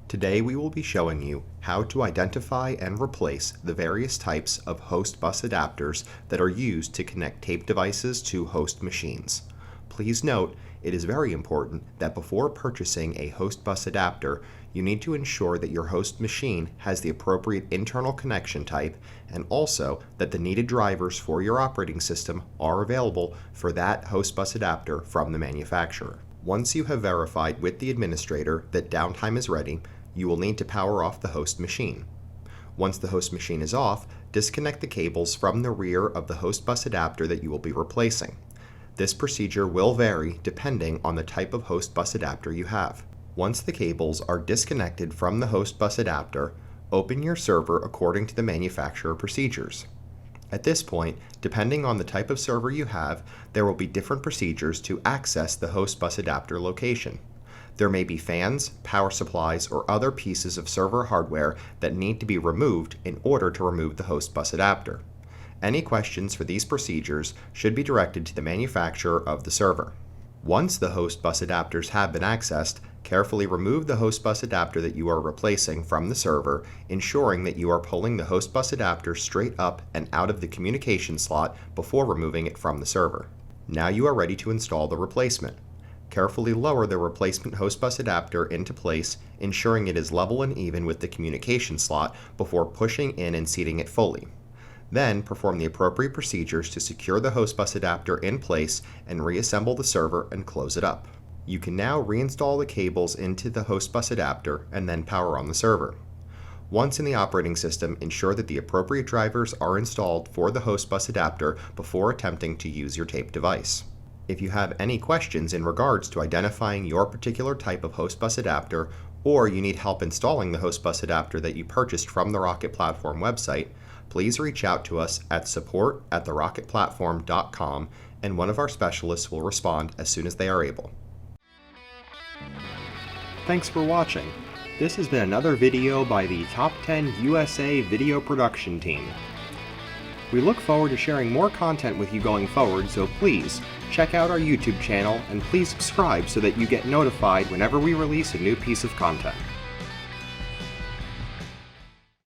Today we will be showing you how to identify and replace the various types of host bus adapters that are used to connect tape devices to host machines. Please note, it is very important that before purchasing a host bus adapter, you need to ensure that your host machine has the appropriate internal connection type and also that the needed drivers for your operating system are available for that host bus adapter from the manufacturer. Once you have verified with the administrator that downtime is ready, you will need to power off the host machine. Once the host machine is off, disconnect the cables from the rear of the host bus adapter that you will be replacing. This procedure will vary depending on the type of host bus adapter you have. Once the cables are disconnected from the host bus adapter, open your server according to the manufacturer procedures. At this point, depending on the type of server you have, there will be different procedures to access the host bus adapter location. There may be fans, power supplies, or other pieces of server hardware that need to be removed in order to remove the host bus adapter. Any questions for these procedures should be directed to the manufacturer of the server. Once the host bus adapters have been accessed, carefully remove the host bus adapter that you are replacing from the server, ensuring that you are pulling the host bus adapter straight up and out of the communication slot before removing it from the server. Now you are ready to install the replacement. Carefully lower the replacement host bus adapter into place, ensuring it is level and even with the communication slot before pushing in and seating it fully. Then perform the appropriate procedures to secure the host bus adapter in place and reassemble the server and close it up. You can now reinstall the cables into the host bus adapter and then power on the server. Once in the operating system, ensure that the appropriate drivers are installed for the host bus adapter before attempting to use your tape device. If you have any questions in regards to identifying your particular type of host bus adapter, or you need help installing the host bus adapter that you purchased from the Rocket Platform website, please reach out to us at support@therocketplatform.com and one of our specialists will respond as soon as they are able. Thanks for watching. This has been another video by the Top 10 USA Video Production Team. We look forward to sharing more content with you going forward, so please check out our YouTube channel and please subscribe so that you get notified whenever we release a new piece of content.